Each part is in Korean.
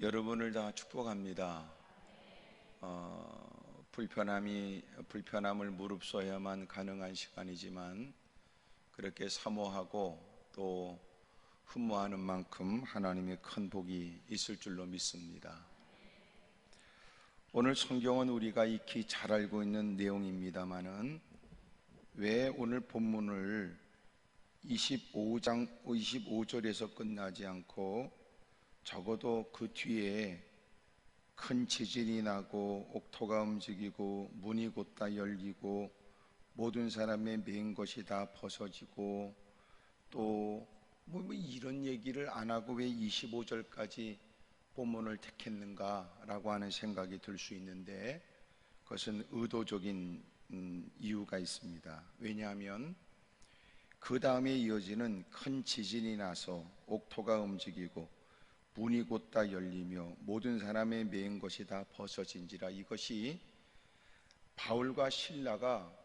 여러분을 다 축복합니다. 불편함을 무릅써야만 가능한 시간이지만 그렇게 사모하고 또 흠모하는 만큼 하나님의 큰 복이 있을 줄로 믿습니다. 오늘 성경은 우리가 익히 잘 알고 있는 내용입니다마는 왜 오늘 본문을 25절에서 끝나지 않고 적어도 그 뒤에 큰 지진이 나고 옥토가 움직이고 문이 곧다 열리고 모든 사람의 맨 것이 다 벗어지고 또 이런 얘기를 안 하고 왜 25절까지 본문을 택했는가라고 하는 생각이 들 수 있는데 그것은 의도적인 이유가 있습니다. 왜냐하면 그 다음에 이어지는 큰 지진이 나서 옥토가 움직이고 문이 곧다 열리며 모든 사람의 맨 것이 다 벗어진지라, 이것이 바울과 실라가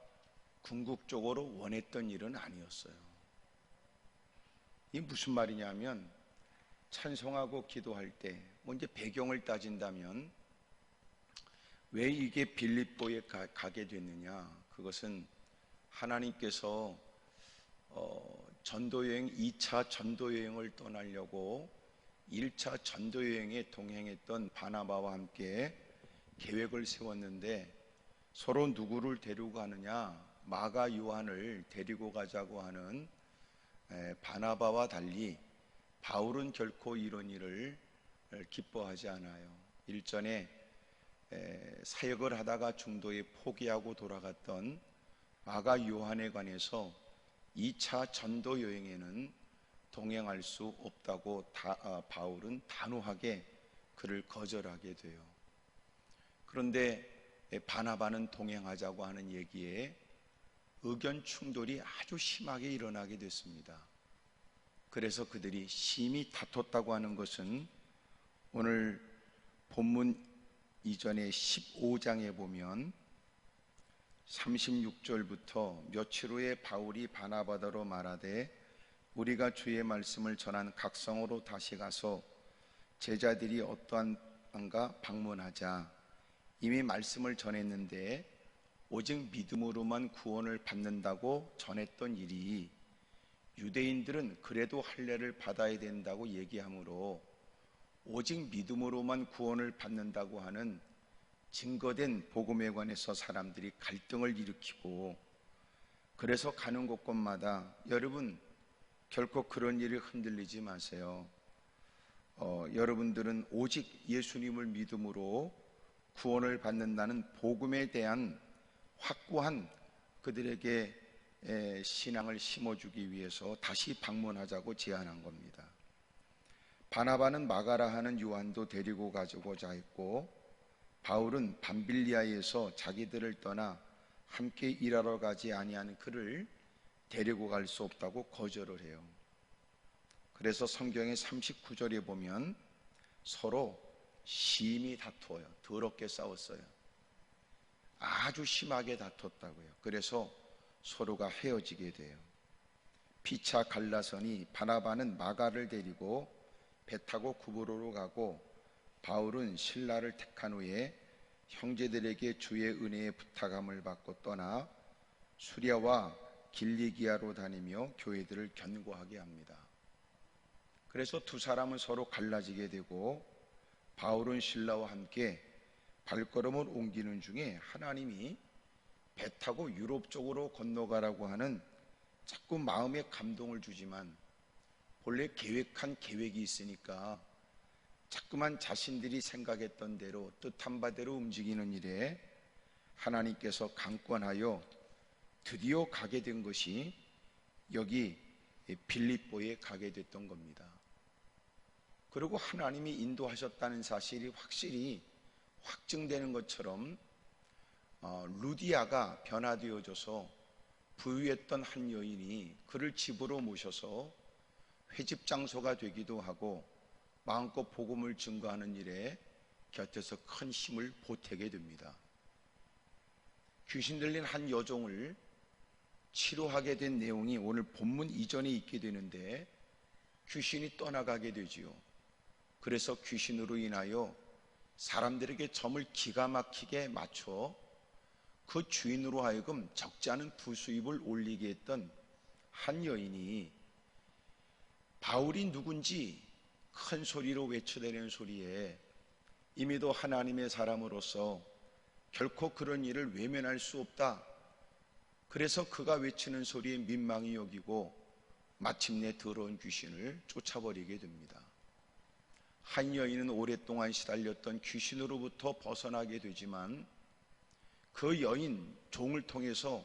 궁극적으로 원했던 일은 아니었어요. 이게 무슨 말이냐면 찬송하고 기도할 때 이제 배경을 따진다면 왜 이게 빌립보에 가게 됐느냐, 그것은 하나님께서 전도여행 2차 전도여행을 떠나려고 1차 전도여행에 동행했던 바나바와 함께 계획을 세웠는데 서로 누구를 데리고 가느냐, 마가 요한을 데리고 가자고 하는 바나바와 달리 바울은 결코 이런 일을 기뻐하지 않아요. 일전에 사역을 하다가 중도에 포기하고 돌아갔던 마가 요한에 관해서 2차 전도 여행에는 동행할 수 없다고 바울은 단호하게 그를 거절하게 돼요. 그런데 바나바는 동행하자고 하는 얘기에 의견 충돌이 아주 심하게 일어나게 됐습니다. 그래서 그들이 심히 다퉜다고 하는 것은 오늘 본문 이전에 15장에 보면 36절부터 며칠 후에 바울이 바나바더로 말하되 우리가 주의 말씀을 전한 각성으로 다시 가서 제자들이 어떠한가 방문하자. 이미 말씀을 전했는데 오직 믿음으로만 구원을 받는다고 전했던 일이 유대인들은 그래도 할례를 받아야 된다고 얘기하므로 오직 믿음으로만 구원을 받는다고 하는 증거된 복음에 관해서 사람들이 갈등을 일으키고, 그래서 가는 곳곳마다 여러분 결코 그런 일에 흔들리지 마세요. 여러분들은 오직 예수님을 믿음으로 구원을 받는다는 복음에 대한 확고한 그들에게 신앙을 심어주기 위해서 다시 방문하자고 제안한 겁니다. 바나바는 마가라 하는 요한도 데리고 가고자 했고 바울은 밤빌리아에서 자기들을 떠나 함께 일하러 가지 아니한 그를 데리고 갈 수 없다고 거절을 해요. 그래서 성경의 39절에 보면 서로 심히 다투어요. 더럽게 싸웠어요. 아주 심하게 다퉜다고요. 그래서 서로가 헤어지게 돼요. 피차 갈라서니 바나바는 마가를 데리고 배 타고 구브로로 가고 바울은 실라를 택한 후에 형제들에게 주의 은혜의 부탁함을 받고 떠나 수리아와 길리기아로 다니며 교회들을 견고하게 합니다. 그래서 두 사람은 서로 갈라지게 되고 바울은 실라와 함께 발걸음을 옮기는 중에 하나님이 배 타고 유럽 쪽으로 건너가라고 하는 자꾸 마음에 감동을 주지만 본래 계획한 계획이 있으니까 자꾸만 자신들이 생각했던 대로 뜻한 바대로 움직이는 일에 하나님께서 강권하여 드디어 가게 된 것이 여기 빌립보에 가게 됐던 겁니다. 그리고 하나님이 인도하셨다는 사실이 확실히 확증되는 것처럼 루디아가 변화되어져서 부유했던 한 여인이 그를 집으로 모셔서 회집 장소가 되기도 하고 마음껏 복음을 증거하는 일에 곁에서 큰 힘을 보태게 됩니다. 귀신 들린 한 여종을 치료하게 된 내용이 오늘 본문 이전에 있게 되는데 귀신이 떠나가게 되지요. 그래서 귀신으로 인하여 사람들에게 점을 기가 막히게 맞춰 그 주인으로 하여금 적지 않은 부수입을 올리게 했던 한 여인이 바울이 누군지 큰 소리로 외쳐대는 소리에 이미도 하나님의 사람으로서 결코 그런 일을 외면할 수 없다. 그래서 그가 외치는 소리에 민망히 여기고 마침내 더러운 귀신을 쫓아버리게 됩니다. 한 여인은 오랫동안 시달렸던 귀신으로부터 벗어나게 되지만 그 여인 종을 통해서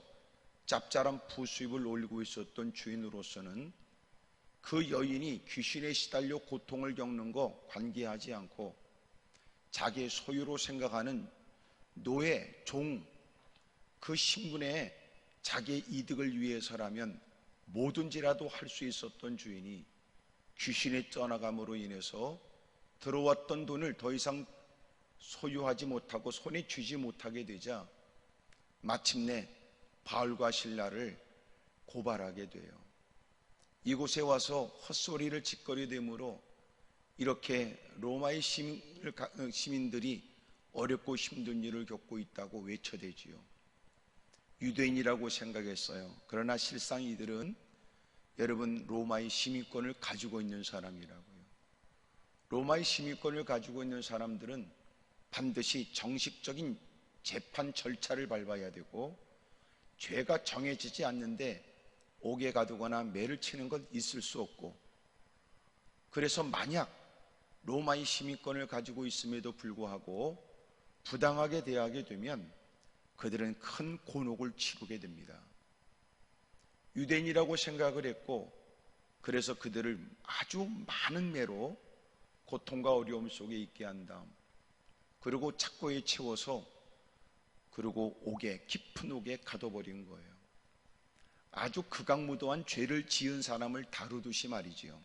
짭짤한 부수입을 올리고 있었던 주인으로서는 그 여인이 귀신에 시달려 고통을 겪는 거 관계하지 않고 자기의 소유로 생각하는 노예, 종, 그 신분에 자기의 이득을 위해서라면 뭐든지라도 할 수 있었던 주인이 귀신의 떠나감으로 인해서 들어왔던 돈을 더 이상 소유하지 못하고 손에 쥐지 못하게 되자 마침내 바울과 실라를 고발하게 돼요. 이곳에 와서 헛소리를 짓거리되므로 이렇게 로마의 시민들이 어렵고 힘든 일을 겪고 있다고 외쳐대지요. 유대인이라고 생각했어요. 그러나 실상 이들은 여러분 로마의 시민권을 가지고 있는 사람이라고요. 로마의 시민권을 가지고 있는 사람들은 반드시 정식적인 재판 절차를 밟아야 되고 죄가 정해지지 않는데 옥에 가두거나 매를 치는 건 있을 수 없고, 그래서 만약 로마의 시민권을 가지고 있음에도 불구하고 부당하게 대하게 되면 그들은 큰 곤혹을 치르게 됩니다. 유대인이라고 생각을 했고 그래서 그들을 아주 많은 매로 고통과 어려움 속에 있게 한 다음 그리고 착고에 채워서 그리고 옥에, 깊은 옥에 가둬버린 거예요. 아주 극악무도한 죄를 지은 사람을 다루듯이 말이지요.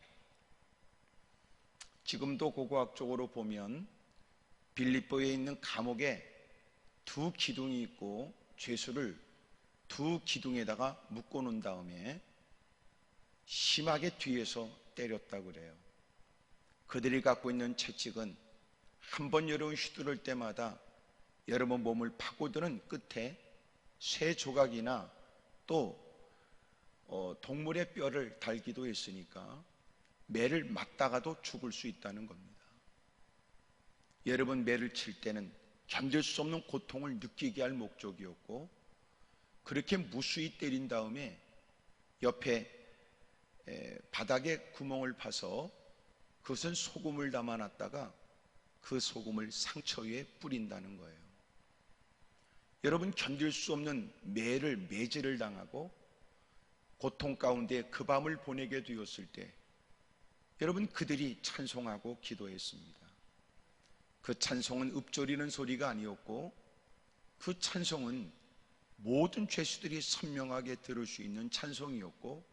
지금도 고고학적으로 보면 빌립보에 있는 감옥에 두 기둥이 있고 죄수를 두 기둥에다가 묶어 놓은 다음에 심하게 뒤에서 때렸다고 그래요. 그들이 갖고 있는 채찍은 한 번 여러분 휘두를 때마다 여러분 몸을 파고드는 끝에 쇠 조각이나 또 동물의 뼈를 달기도 했으니까 매를 맞다가도 죽을 수 있다는 겁니다. 여러분 매를 칠 때는 견딜 수 없는 고통을 느끼게 할 목적이었고 그렇게 무수히 때린 다음에 옆에 바닥에 구멍을 파서 그것은 소금을 담아놨다가 그 소금을 상처 위에 뿌린다는 거예요. 여러분 견딜 수 없는 매질을 당하고 고통 가운데 그 밤을 보내게 되었을 때 여러분 그들이 찬송하고 기도했습니다. 그 찬송은 읊조리는 소리가 아니었고 그 찬송은 모든 죄수들이 선명하게 들을 수 있는 찬송이었고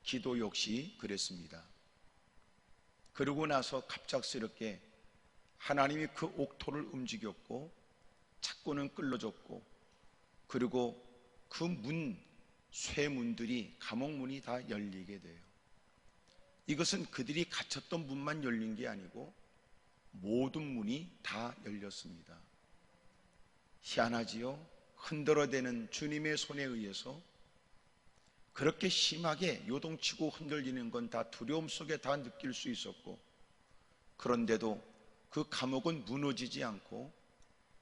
기도 역시 그랬습니다. 그러고 나서 갑작스럽게 하나님이 그 옥토를 움직였고 착고는 끌어졌고 그리고 그 쇠문들이 감옥문이 다 열리게 돼요. 이것은 그들이 갇혔던 문만 열린 게 아니고 모든 문이 다 열렸습니다. 희한하지요? 흔들어대는 주님의 손에 의해서 그렇게 심하게 요동치고 흔들리는 건 다 두려움 속에 다 느낄 수 있었고 그런데도 그 감옥은 무너지지 않고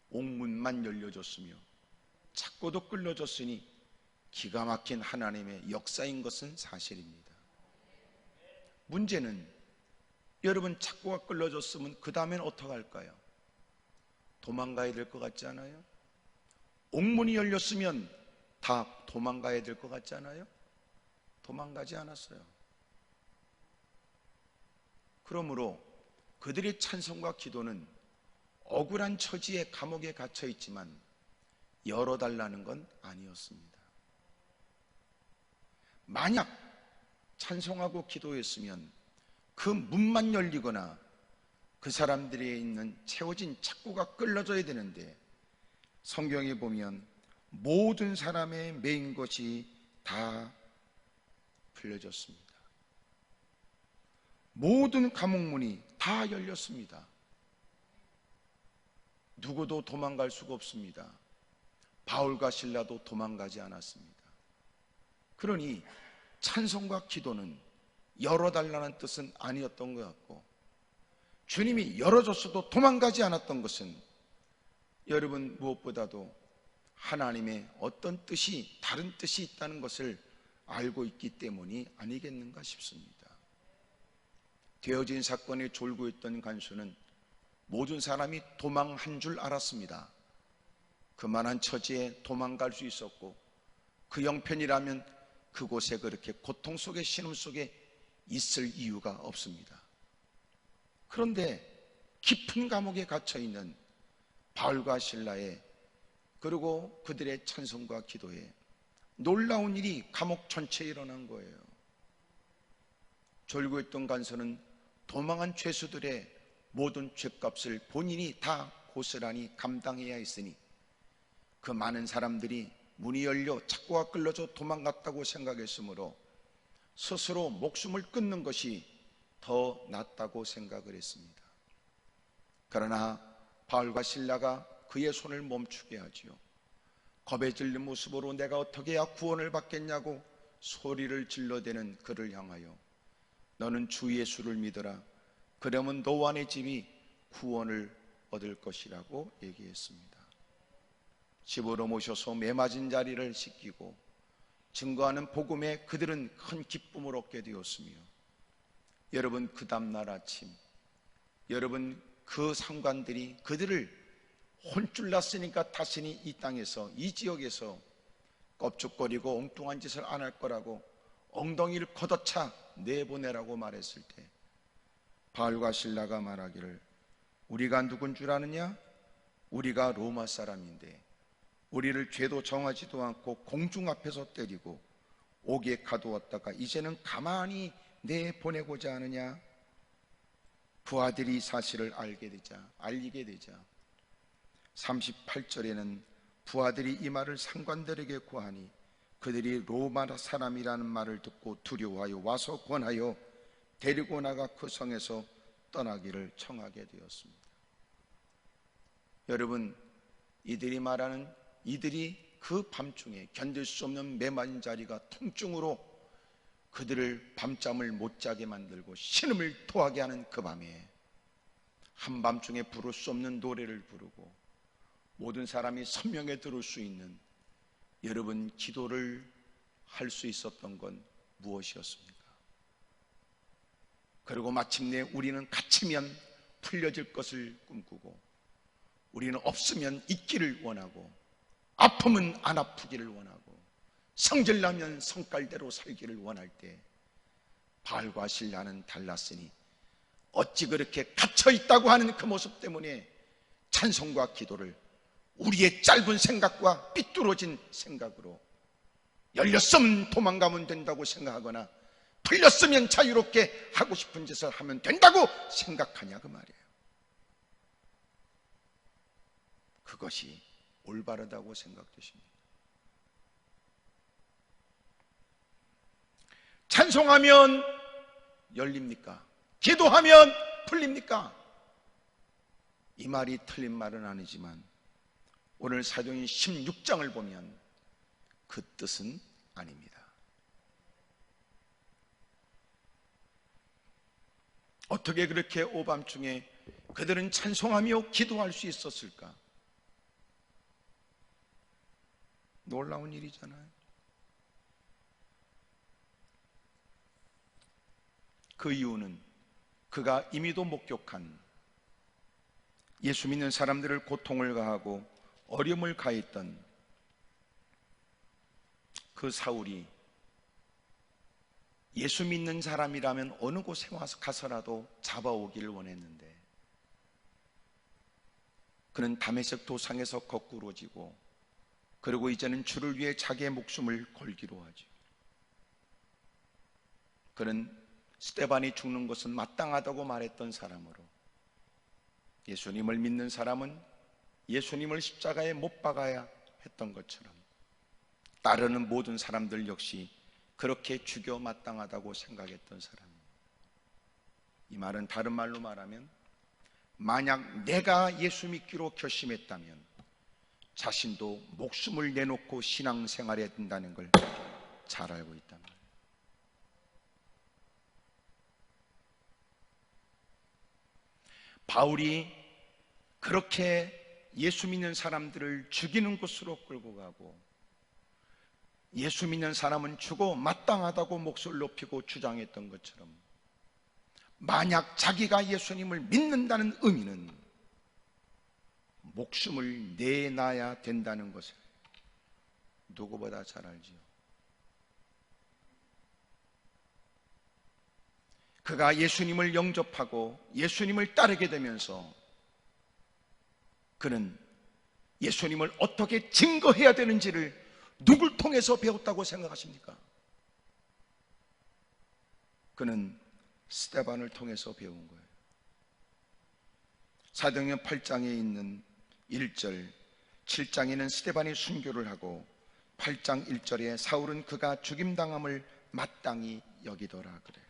옥문만 열려졌으며 착고도 끌려졌으니 기가 막힌 하나님의 역사인 것은 사실입니다. 문제는 여러분 착고가 끌려졌으면 그 다음엔 어떡할까요? 도망가야 될 것 같지 않아요? 옥문이 열렸으면 다 도망가야 될 것 같지 않아요? 도망가지 않았어요. 그러므로 그들의 찬송과 기도는 억울한 처지에 감옥에 갇혀 있지만 열어달라는 건 아니었습니다. 만약 찬송하고 기도했으면 그 문만 열리거나 그 사람들이 있는 채워진 착고가 끌어져야 되는데 성경에 보면 모든 사람의 매인 것이 다 풀려졌습니다. 모든 감옥문이 다 열렸습니다. 누구도 도망갈 수가 없습니다. 바울과 실라도 도망가지 않았습니다. 그러니 찬송과 기도는 열어달라는 뜻은 아니었던 것 같고, 주님이 열어줬어도 도망가지 않았던 것은 여러분 무엇보다도 하나님의 어떤 뜻이, 다른 뜻이 있다는 것을 알고 있기 때문이 아니겠는가 싶습니다. 되어진 사건에 졸고 있던 간수는 모든 사람이 도망한 줄 알았습니다. 그만한 처지에 도망갈 수 있었고, 그 형편이라면 그곳에 그렇게 고통 속에, 신음 속에 있을 이유가 없습니다. 그런데 깊은 감옥에 갇혀있는 바울과 실라의, 그리고 그들의 찬송과 기도에 놀라운 일이 감옥 전체에 일어난 거예요. 졸고 있던 간수는 도망한 죄수들의 모든 죄값을 본인이 다 고스란히 감당해야 했으니, 그 많은 사람들이 문이 열려 착고가 끌려져 도망갔다고 생각했으므로 스스로 목숨을 끊는 것이 더 낫다고 생각을 했습니다. 그러나 바울과 실라가 그의 손을 멈추게 하지요. 겁에 질린 모습으로 내가 어떻게 해야 구원을 받겠냐고 소리를 질러대는 그를 향하여 너는 주 예수를 믿어라. 그러면 너와 네 집이 구원을 얻을 것이라고 얘기했습니다. 집으로 모셔서 매맞은 자리를 씻기고 증거하는 복음에 그들은 큰 기쁨을 얻게 되었으며, 여러분 그 다음날 아침, 여러분 그 상관들이 그들을 혼쭐 났으니까 다시는 이 땅에서, 이 지역에서 껍죽거리고 엉뚱한 짓을 안 할 거라고 엉덩이를 걷어차 내보내라고 말했을 때 바울과 실라가 말하기를 우리가 누군 줄 아느냐? 우리가 로마 사람인데 우리를 죄도 정하지도 않고 공중 앞에서 때리고 옥에 가두었다가 이제는 가만히 내보내고자 하느냐? 부하들이 사실을 알게 되자 38절에는 부하들이 이 말을 상관들에게 고하니 그들이 로마 사람이라는 말을 듣고 두려워하여 와서 권하여 데리고 나가 그 성에서 떠나기를 청하게 되었습니다. 여러분, 이들이 그 밤중에 견딜 수 없는 메마른 자리가 통증으로 그들을 밤잠을 못 자게 만들고 신음을 토하게 하는 그 밤에 한밤중에 부를 수 없는 노래를 부르고 모든 사람이 선명히 들을 수 있는 여러분 기도를 할 수 있었던 건 무엇이었습니까? 그리고 마침내 우리는 갇히면 풀려질 것을 꿈꾸고 우리는 없으면 있기를 원하고 아프면 안 아프기를 원하고 성질나면 성깔대로 살기를 원할 때 바울과 실라는 달랐으니 어찌 그렇게 갇혀있다고 하는 그 모습 때문에 찬송과 기도를 우리의 짧은 생각과 삐뚤어진 생각으로 열렸으면 도망가면 된다고 생각하거나 풀렸으면 자유롭게 하고 싶은 짓을 하면 된다고 생각하냐 그 말이에요. 그것이 올바르다고 생각되십니다. 찬송하면 열립니까? 기도하면 풀립니까? 이 말이 틀린 말은 아니지만 오늘 사도행전 16장을 보면 그 뜻은 아닙니다. 어떻게 그렇게 오밤중에 그들은 찬송하며 기도할 수 있었을까? 놀라운 일이잖아요. 그 이유는 그가 이미도 목격한 예수 믿는 사람들을 고통을 가하고 어려움을 가했던 그 사울이 예수 믿는 사람이라면 어느 곳에 와서 가서라도 잡아오기를 원했는데 그는 다메섹 도상에서 거꾸로지고 그리고 이제는 주를 위해 자기의 목숨을 걸기로 하죠. 그는 스데반이 죽는 것은 마땅하다고 말했던 사람으로 예수님을 믿는 사람은 예수님을 십자가에 못 박아야 했던 것처럼 따르는 모든 사람들 역시 그렇게 죽여 마땅하다고 생각했던 사람입니다. 이 말은 다른 말로 말하면 만약 내가 예수 믿기로 결심했다면 자신도 목숨을 내놓고 신앙생활해야 된다는 걸 잘 알고 있단 말이에요. 바울이 그렇게 예수 믿는 사람들을 죽이는 곳으로 끌고 가고 예수 믿는 사람은 죽어 마땅하다고 목소리를 높이고 주장했던 것처럼 만약 자기가 예수님을 믿는다는 의미는 목숨을 내놔야 된다는 것을 누구보다 잘 알지요. 그가 예수님을 영접하고 예수님을 따르게 되면서 그는 예수님을 어떻게 증거해야 되는지를 누굴 통해서 배웠다고 생각하십니까? 그는 스데반을 통해서 배운 거예요. 사도행전 8장에 있는 1절, 7장에는 스데반이 순교를 하고 8장 1절에 사울은 그가 죽임당함을 마땅히 여기더라 그래요.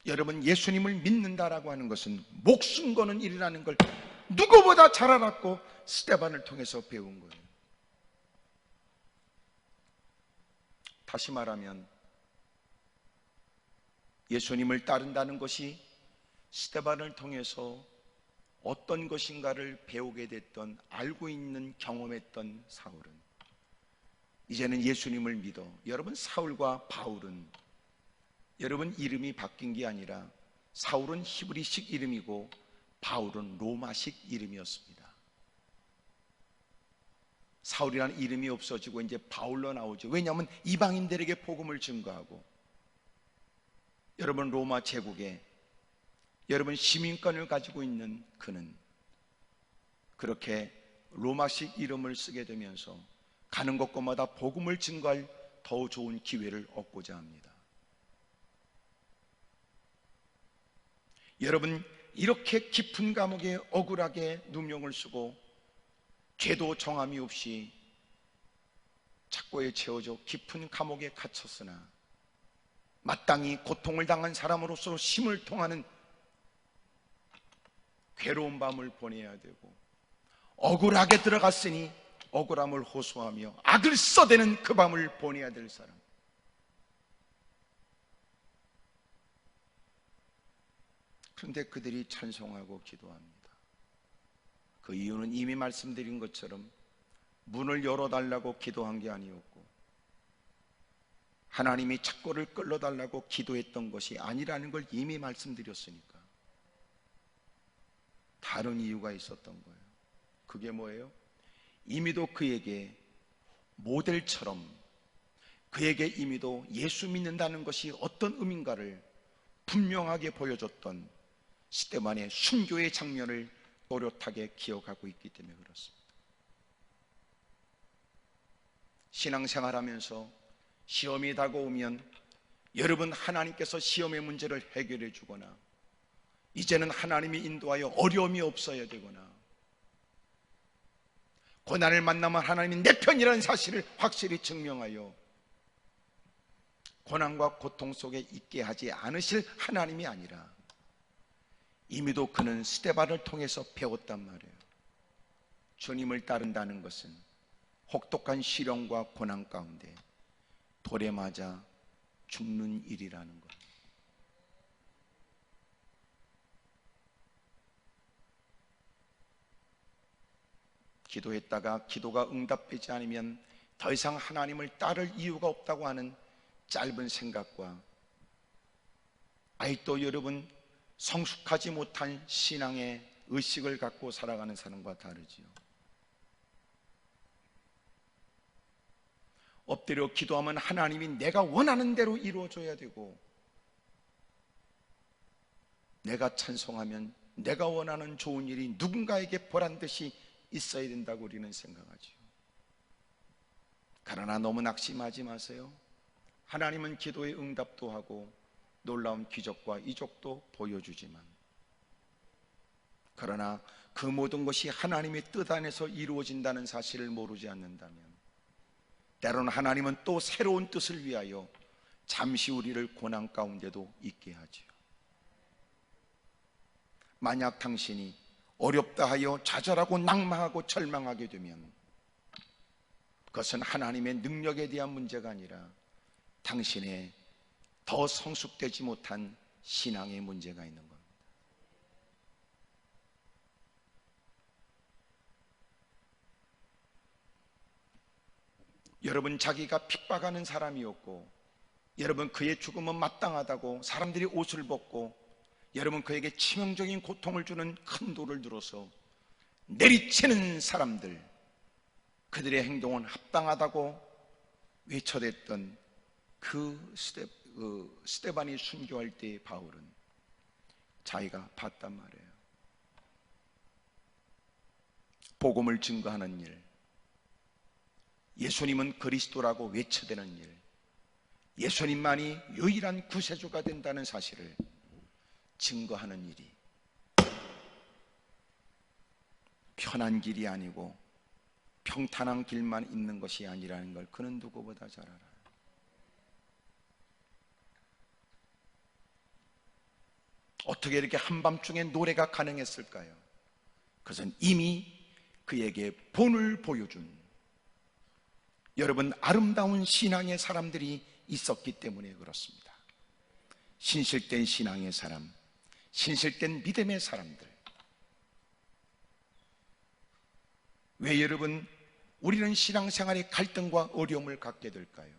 여러분, 예수님을 믿는다라고 하는 것은 목숨 거는 일이라는 걸 누구보다 잘 알았고 스데반을 통해서 배운 거예요. 다시 말하면 예수님을 따른다는 것이 스데반을 통해서 어떤 것인가를 배우게 됐던, 알고 있는, 경험했던 사울은 이제는 예수님을 믿어. 여러분, 사울과 바울은 여러분 이름이 바뀐 게 아니라 사울은 히브리식 이름이고 바울은 로마식 이름이었습니다. 사울이라는 이름이 없어지고 이제 바울로 나오죠. 왜냐하면 이방인들에게 복음을 증거하고 여러분 로마 제국에 여러분 시민권을 가지고 있는 그는 그렇게 로마식 이름을 쓰게 되면서 가는 곳곳마다 복음을 증거할 더 좋은 기회를 얻고자 합니다. 여러분, 이렇게 깊은 감옥에 억울하게 누명을 쓰고 죄도 정함이 없이 착고에 채워져 깊은 감옥에 갇혔으나 마땅히 고통을 당한 사람으로서 심을 통하는 괴로운 밤을 보내야 되고 억울하게 들어갔으니 억울함을 호소하며 악을 써대는 그 밤을 보내야 될 사람, 그런데 그들이 찬송하고 기도합니다. 그 이유는 이미 말씀드린 것처럼 문을 열어달라고 기도한 게 아니었고 하나님이 착고를 끌어달라고 기도했던 것이 아니라는 걸 이미 말씀드렸으니까 다른 이유가 있었던 거예요. 그게 뭐예요? 이미도 그에게 모델처럼 그에게 이미도 예수 믿는다는 것이 어떤 의미인가를 분명하게 보여줬던 스데반의 순교의 장면을 또렷하게 기억하고 있기 때문에 그렇습니다. 신앙생활하면서 시험이 다가오면 여러분 하나님께서 시험의 문제를 해결해 주거나 이제는 하나님이 인도하여 어려움이 없어야 되거나 고난을 만나면 하나님이 내 편이라는 사실을 확실히 증명하여 고난과 고통 속에 있게 하지 않으실 하나님이 아니라 이미도 그는 스데반을 통해서 배웠단 말이에요. 주님을 따른다는 것은 혹독한 시련과 고난 가운데 돌에 맞아 죽는 일이라는 것. 기도했다가 기도가 응답되지 않으면 더 이상 하나님을 따를 이유가 없다고 하는 짧은 생각과 아직도 여러분 성숙하지 못한 신앙의 의식을 갖고 살아가는 사람과 다르지요. 엎드려 기도하면 하나님이 내가 원하는 대로 이루어져야 되고 내가 찬송하면 내가 원하는 좋은 일이 누군가에게 보란듯이 있어야 된다고 우리는 생각하죠. 그러나 너무 낙심하지 마세요. 하나님은 기도의 응답도 하고 놀라운 기적과 이적도 보여주지만 그러나 그 모든 것이 하나님의 뜻 안에서 이루어진다는 사실을 모르지 않는다면 때로는 하나님은 또 새로운 뜻을 위하여 잠시 우리를 고난 가운데도 있게 하지요. 만약 당신이 어렵다 하여 좌절하고 낙망하고 절망하게 되면 그것은 하나님의 능력에 대한 문제가 아니라 당신의 더 성숙되지 못한 신앙의 문제가 있는 겁니다. 여러분, 자기가 핍박하는 사람이었고, 여러분 그의 죽음은 마땅하다고 사람들이 옷을 벗고, 여러분 그에게 치명적인 고통을 주는 큰 돌을 들어서 내리치는 사람들, 그들의 행동은 합당하다고 외쳐댔던 그 스데반이 순교할 때 바울은 자기가 봤단 말이에요. 복음을 증거하는 일, 예수님은 그리스도라고 외쳐대는 일, 예수님만이 유일한 구세주가 된다는 사실을 증거하는 일이 편한 길이 아니고 평탄한 길만 있는 것이 아니라는 걸 그는 누구보다 잘 알아요. 어떻게 이렇게 한밤중에 노래가 가능했을까요? 그것은 이미 그에게 본을 보여준, 여러분, 아름다운 신앙의 사람들이 있었기 때문에 그렇습니다. 신실된 신앙의 사람, 신실된 믿음의 사람들. 왜 여러분 우리는 신앙생활에 갈등과 어려움을 갖게 될까요?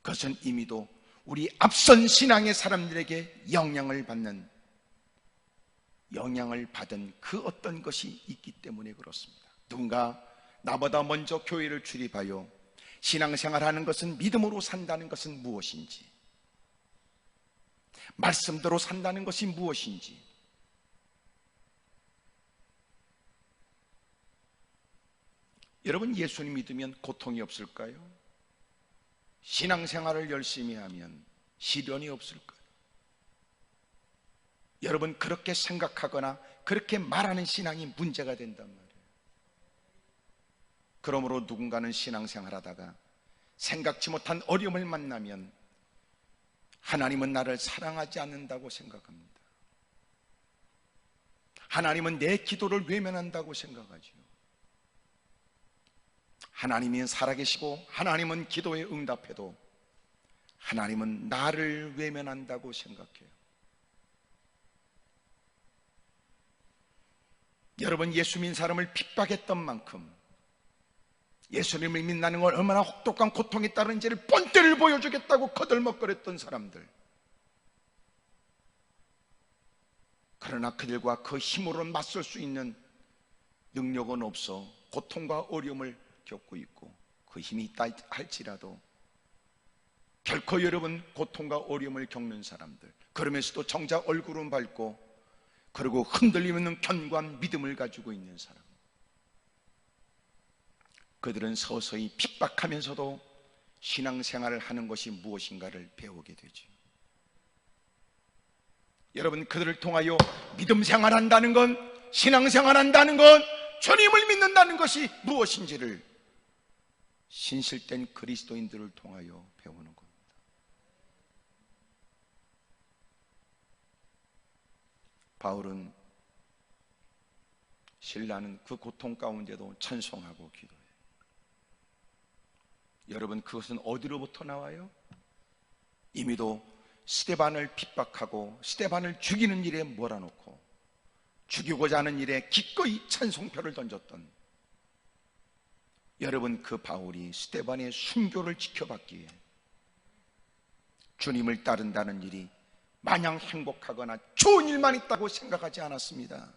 그것은 이미도 우리 앞선 신앙의 사람들에게 영향을 받은 그 어떤 것이 있기 때문에 그렇습니다. 누군가 나보다 먼저 교회를 출입하여 신앙생활하는 것은, 믿음으로 산다는 것은 무엇인지, 말씀대로 산다는 것이 무엇인지, 여러분 예수님 믿으면 고통이 없을까요? 신앙생활을 열심히 하면 시련이 없을까요? 여러분 그렇게 생각하거나 그렇게 말하는 신앙이 문제가 된단 말이에요. 그러므로 누군가는 신앙생활하다가 생각지 못한 어려움을 만나면 하나님은 나를 사랑하지 않는다고 생각합니다. 하나님은 내 기도를 외면한다고 생각하죠. 하나님이 살아계시고 하나님은 기도에 응답해도 하나님은 나를 외면한다고 생각해요. 여러분, 예수 믿는 사람을 핍박했던 만큼 예수님을 믿는 걸 얼마나 혹독한 고통이 따르는지를 본때를 보여주겠다고 거들먹거렸던 사람들, 그러나 그들과 그 힘으로 맞설 수 있는 능력은 없어 고통과 어려움을 겪고 있고, 그 힘이 있다 할지라도 결코 여러분 고통과 어려움을 겪는 사람들, 그러면서도 정작 얼굴은 밝고 그리고 흔들림 없는 견고한 믿음을 가지고 있는 사람, 그들은 서서히 핍박하면서도 신앙생활을 하는 것이 무엇인가를 배우게 되죠. 여러분, 그들을 통하여 믿음 생활한다는 건, 신앙생활한다는 건, 주님을 믿는다는 것이 무엇인지를 신실된 그리스도인들을 통하여 배우는 겁니다. 바울은, 신라는 그 고통 가운데도 찬송하고 기도해요. 여러분, 그것은 어디로부터 나와요? 이미도 스데반을 핍박하고 스데반을 죽이는 일에 몰아놓고 죽이고자 하는 일에 기꺼이 찬송표를 던졌던, 여러분, 그 바울이 스데반의 순교를 지켜봤기에 주님을 따른다는 일이 마냥 행복하거나 좋은 일만 있다고 생각하지 않았습니다.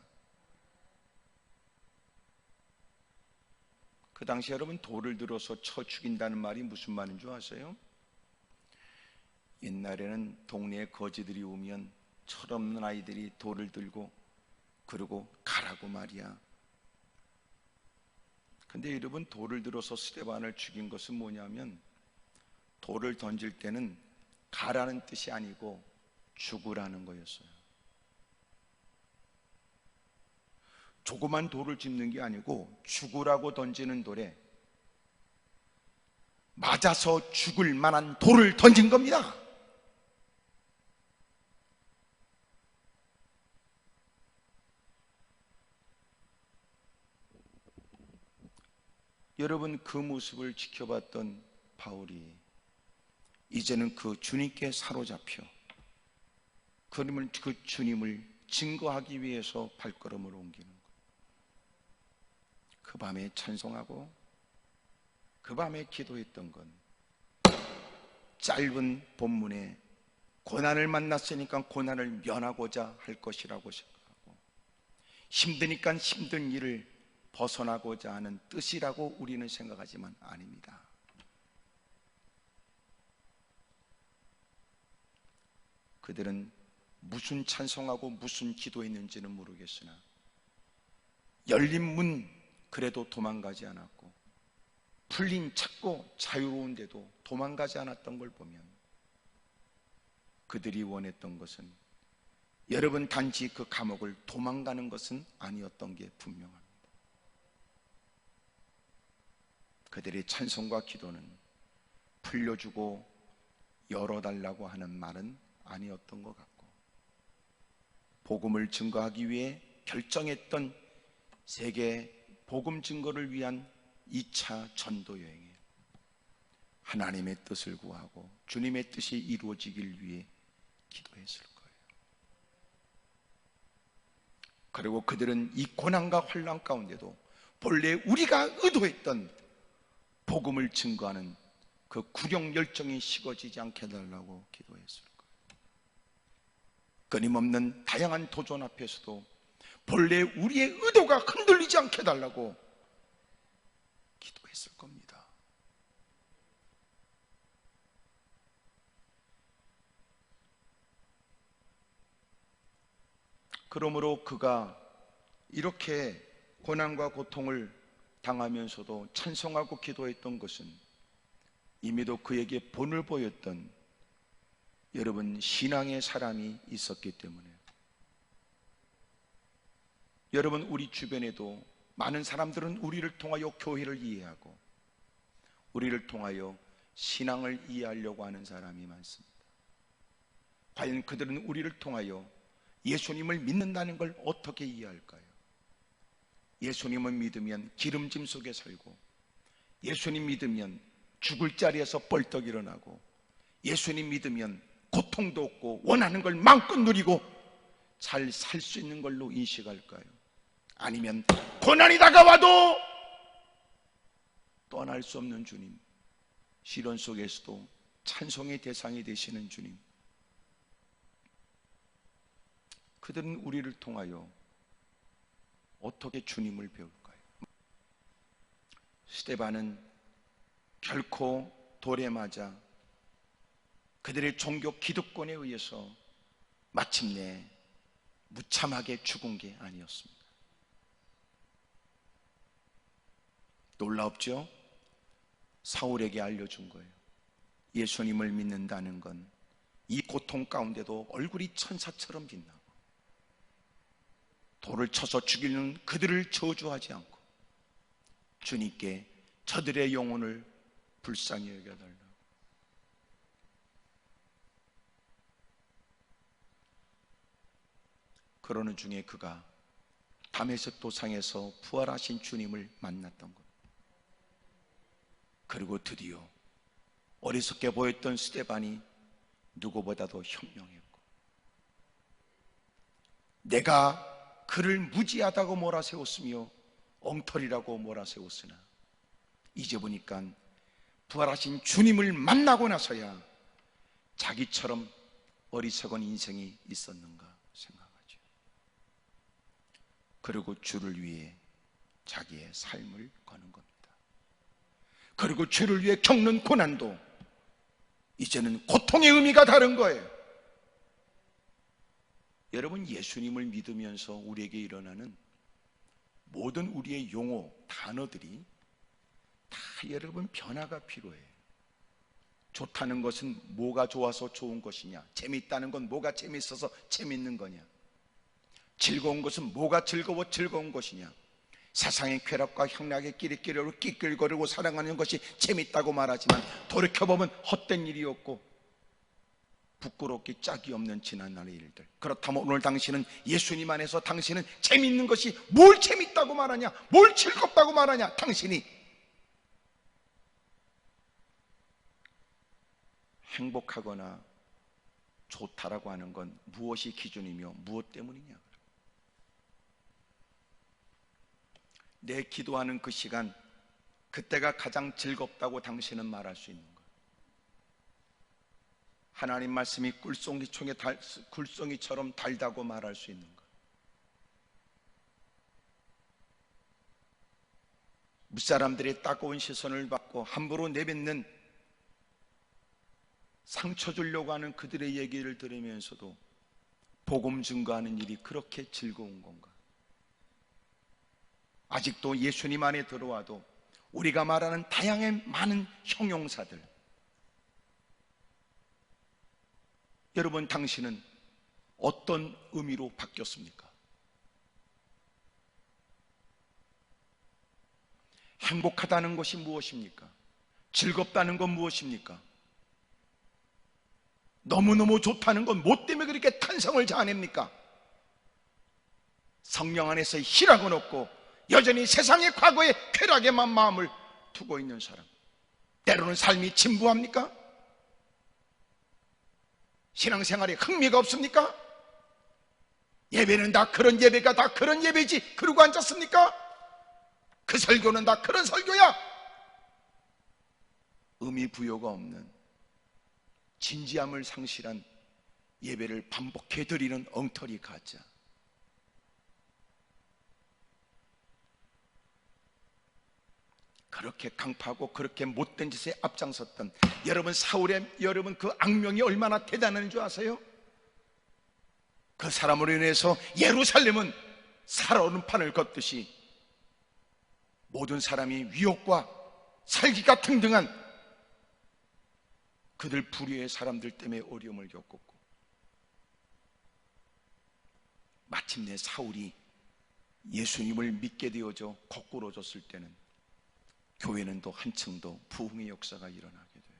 그 당시 여러분, 돌을 들어서 쳐 죽인다는 말이 무슨 말인 줄 아세요? 옛날에는 동네에 거지들이 오면 철없는 아이들이 돌을 들고 그러고 가라고 말이야. 근데 여러분, 돌을 들어서 스데반을 죽인 것은 뭐냐면, 돌을 던질 때는 가라는 뜻이 아니고 죽으라는 거였어요. 조그만 돌을 짚는 게 아니고 죽으라고 던지는 돌에 맞아서 죽을 만한 돌을 던진 겁니다. 여러분, 그 모습을 지켜봤던 바울이 이제는 그 주님께 사로잡혀 그러면 그 주님을 증거하기 위해서 발걸음을 옮기는 거예요. 그 밤에 찬송하고 그 밤에 기도했던 건 짧은 본문에 고난을 만났으니까 고난을 면하고자 할 것이라고 생각하고 힘드니까 힘든 일을 벗어나고자 하는 뜻이라고 우리는 생각하지만 아닙니다. 그들은 무슨 찬송하고 무슨 기도했는지는 모르겠으나 열린 문 그래도 도망가지 않았고 풀린 찾고 자유로운데도 도망가지 않았던 걸 보면 그들이 원했던 것은 여러분 단지 그 감옥을 도망가는 것은 아니었던 게 분명합니다. 그들의 찬송과 기도는 풀려주고 열어달라고 하는 말은 아니었던 것 같고 복음을 증거하기 위해 결정했던 세계 복음 증거를 위한 2차 전도 여행에 하나님의 뜻을 구하고 주님의 뜻이 이루어지길 위해 기도했을 거예요. 그리고 그들은 이 고난과 환난 가운데도 본래 우리가 의도했던 복음을 증거하는 그 구령 열정이 식어지지 않게 해달라고 기도했을 거예요. 끊임없는 다양한 도전 앞에서도 본래 우리의 의도가 흔들리지 않게 해달라고 기도했을 겁니다. 그러므로 그가 이렇게 고난과 고통을 당하면서도 찬송하고 기도했던 것은 이미도 그에게 본을 보였던 여러분 신앙의 사람이 있었기 때문에 여러분 우리 주변에도 많은 사람들은 우리를 통하여 교회를 이해하고 우리를 통하여 신앙을 이해하려고 하는 사람이 많습니다. 과연 그들은 우리를 통하여 예수님을 믿는다는 걸 어떻게 이해할까요? 예수님을 믿으면 기름짐 속에 살고 예수님 믿으면 죽을 자리에서 벌떡 일어나고 예수님 믿으면 고통도 없고 원하는 걸 마음껏 누리고 잘 살 수 있는 걸로 인식할까요? 아니면 고난이 다가와도 떠날 수 없는 주님, 시련 속에서도 찬송의 대상이 되시는 주님, 그들은 우리를 통하여 어떻게 주님을 배울까요? 스데반은 결코 돌에 맞아 그들의 종교 기득권에 의해서 마침내 무참하게 죽은 게 아니었습니다. 놀랍죠? 사울에게 알려준 거예요. 예수님을 믿는다는 건 이 고통 가운데도 얼굴이 천사처럼 빛나고 돌을 쳐서 죽이는 그들을 저주하지 않고 주님께 저들의 영혼을 불쌍히 여겨달라고. 그러는 중에 그가 다메섹 도상에서 부활하신 주님을 만났던 것. 그리고 드디어 어리석게 보였던 스데반이 누구보다도 현명했고 내가 그를 무지하다고 몰아세웠으며 엉터리라고 몰아세웠으나 이제 보니까 부활하신 주님을 만나고 나서야 자기처럼 어리석은 인생이 있었는가 생각하죠. 그리고 주를 위해 자기의 삶을 거는 겁니다. 그리고 주를 위해 겪는 고난도 이제는 고통의 의미가 다른 거예요. 여러분, 예수님을 믿으면서 우리에게 일어나는 모든 우리의 용어, 단어들이 다 여러분 변화가 필요해요. 좋다는 것은 뭐가 좋아서 좋은 것이냐? 재미있다는 건 뭐가 재미있어서 재미있는 거냐? 즐거운 것은 뭐가 즐거워 즐거운 것이냐? 세상의 쾌락과 향락의 끼리끼리로 끼끌거리고 살아가는 것이 재밌다고 말하지만 돌이켜보면 헛된 일이었고 부끄럽기 짝이 없는 지난날의 일들. 그렇다면 오늘 당신은 예수님 안에서 당신은 재밌는 것이 뭘 재밌다고 말하냐, 뭘 즐겁다고 말하냐. 당신이 행복하거나 좋다라고 하는 건 무엇이 기준이며 무엇 때문이냐. 내 기도하는 그 시간, 그때가 가장 즐겁다고 당신은 말할 수 있는 거예요. 하나님 말씀이 굴송이처럼 달다고 말할 수 있는 거예요. 무사람들의 따가운 시선을 받고 함부로 내뱉는 상처 주려고 하는 그들의 얘기를 들으면서도 복음 증거하는 일이 그렇게 즐거운 건가? 아직도 예수님 안에 들어와도 우리가 말하는 다양한 많은 형용사들, 여러분 당신은 어떤 의미로 바뀌었습니까? 행복하다는 것이 무엇입니까? 즐겁다는 건 무엇입니까? 너무너무 좋다는 건 뭐 때문에 그렇게 탄성을 자아냅니까? 성령 안에서 희락은 없고 여전히 세상의 과거의 쾌락에만 마음을 두고 있는 사람, 때로는 삶이 진부합니까? 신앙생활에 흥미가 없습니까? 예배는 다 그런 예배가 다 그런 예배지 그러고 앉았습니까? 그 설교는 다 그런 설교야. 의미 부여가 없는 진지함을 상실한 예배를 반복해 드리는 엉터리 가짜. 그렇게 강파하고 그렇게 못된 짓에 앞장섰던 여러분 사울의 그 악명이 얼마나 대단한 줄 아세요? 그 사람으로 인해서 예루살렘은 살아오는 판을 걷듯이 모든 사람이 위협과 살기가 등등한 그들 불의의 사람들 때문에 어려움을 겪었고, 마침내 사울이 예수님을 믿게 되어져 거꾸로졌을 때는 교회는 또 한층 더 부흥의 역사가 일어나게 돼요.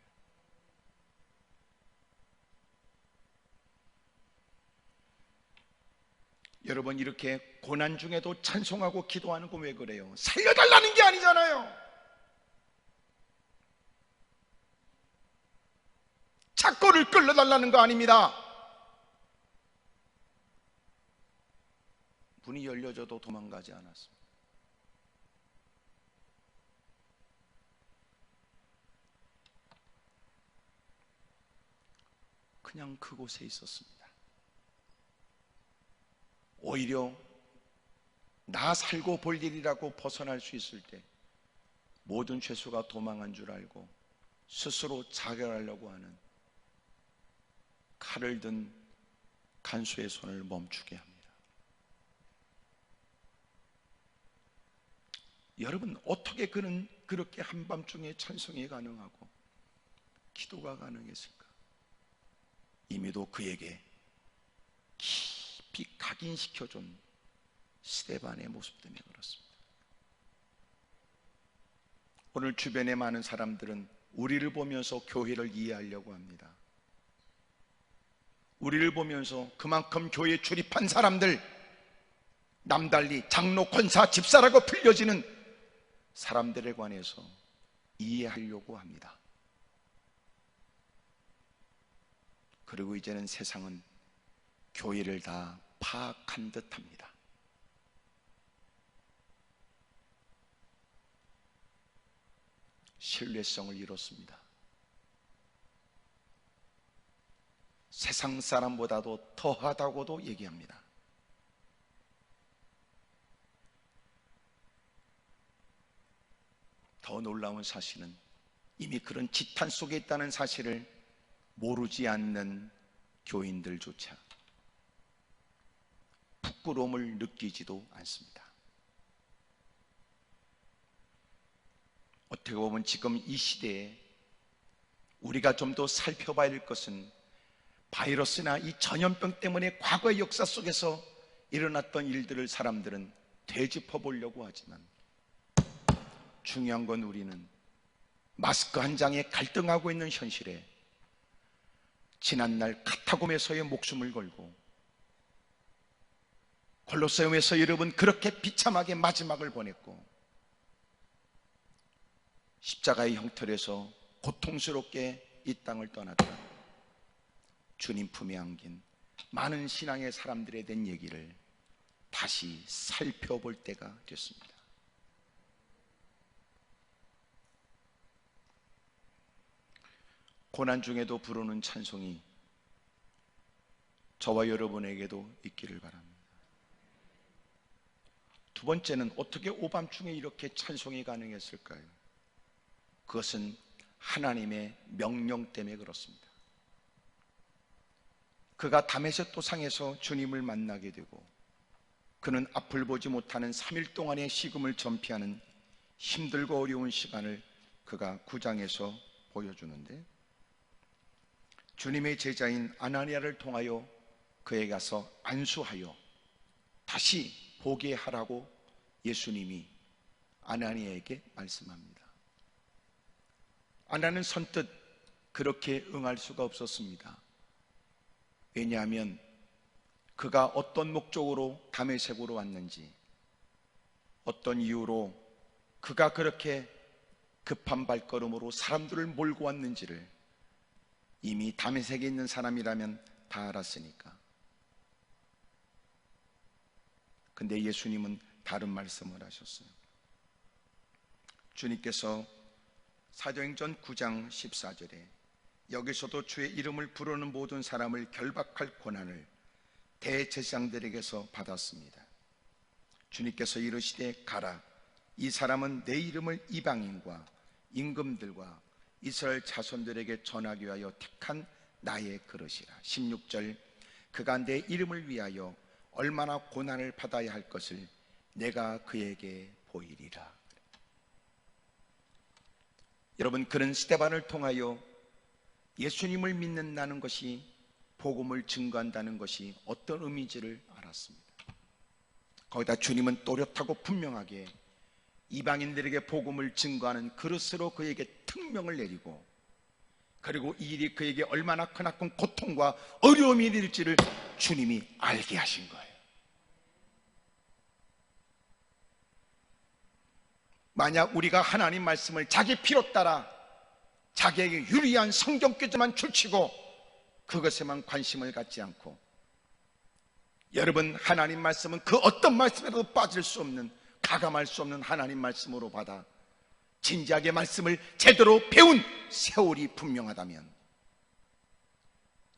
여러분, 이렇게 고난 중에도 찬송하고 기도하는 거 왜 그래요? 살려달라는 게 아니잖아요. 착고를 끌어달라는 거 아닙니다. 문이 열려져도 도망가지 않았습니다. 그냥 그곳에 있었습니다. 오히려 나 살고 볼 일이라고 벗어날 수 있을 때 모든 죄수가 도망한 줄 알고 스스로 자결하려고 하는 칼을 든 간수의 손을 멈추게 합니다. 여러분, 어떻게 그는 그렇게 한밤중에 찬송이 가능하고 기도가 가능했을까? 이미도 그에게 깊이 각인시켜준 스데반의 모습 때문에 그렇습니다. 오늘 주변의 많은 사람들은 우리를 보면서 교회를 이해하려고 합니다. 우리를 보면서 그만큼 교회에 출입한 사람들, 남달리 장로, 권사, 집사라고 불려지는 사람들에 관해서 이해하려고 합니다. 그리고 이제는 세상은 교회를 다 파악한 듯합니다. 신뢰성을 잃었습니다. 세상 사람보다도 더하다고도 얘기합니다. 더 놀라운 사실은 이미 그런 지탄 속에 있다는 사실을 모르지 않는 교인들조차 부끄러움을 느끼지도 않습니다. 어떻게 보면 지금 이 시대에 우리가 좀 더 살펴봐야 할 것은 바이러스나 이 전염병 때문에 과거의 역사 속에서 일어났던 일들을 사람들은 되짚어 보려고 하지만 중요한 건 우리는 마스크 한 장에 갈등하고 있는 현실에 지난날 카타콤에서의 목숨을 걸고 골로새움에서 여러분 그렇게 비참하게 마지막을 보냈고 십자가의 형틀에서 고통스럽게 이 땅을 떠났던 주님 품에 안긴 많은 신앙의 사람들에 대한 얘기를 다시 살펴볼 때가 됐습니다. 고난 중에도 부르는 찬송이 저와 여러분에게도 있기를 바랍니다. 두 번째는 어떻게 오밤중에 이렇게 찬송이 가능했을까요? 그것은 하나님의 명령 때문에 그렇습니다. 그가 다메섹 도상에서 주님을 만나게 되고 그는 앞을 보지 못하는 3일 동안의 식음을 전폐하는 힘들고 어려운 시간을 그가 9장에서 보여주는데 주님의 제자인 아나니아를 통하여 그에게 가서 안수하여 다시 보게 하라고 예수님이 아나니아에게 말씀합니다. 아나는 선뜻 그렇게 응할 수가 없었습니다. 왜냐하면 그가 어떤 목적으로 다메섹으로 왔는지, 어떤 이유로 그가 그렇게 급한 발걸음으로 사람들을 몰고 왔는지를 이미 다메섹에 있는 사람이라면 다 알았으니까. 근데 예수님은 다른 말씀을 하셨어요. 주님께서 사도행전 9장 14절에 여기서도 주의 이름을 부르는 모든 사람을 결박할 권한을 대제사장들에게서 받았습니다. 주님께서 이르시되 가라, 이 사람은 내 이름을 이방인과 임금들과 이스라엘 자손들에게 전하기 위하여 택한 나의 그릇이라. 16절 그가 내 이름을 위하여 얼마나 고난을 받아야 할 것을 내가 그에게 보이리라. 여러분, 그는 스데반을 통하여 예수님을 믿는다는 것이, 복음을 증거한다는 것이 어떤 의미인지를 알았습니다. 거기다 주님은 또렷하고 분명하게 이방인들에게 복음을 증거하는 그릇으로 그에게 특명을 내리고, 그리고 이 일이 그에게 얼마나 크나큰 고통과 어려움이 일지를 주님이 알게 하신 거예요. 만약 우리가 하나님 말씀을 자기 피로 따라 자기에게 유리한 성경 교재만 줄치고 그것에만 관심을 갖지 않고, 여러분, 하나님 말씀은 그 어떤 말씀에도 빠질 수 없는, 가감할 수 없는 하나님 말씀으로 받아 진지하게 말씀을 제대로 배운 세월이 분명하다면,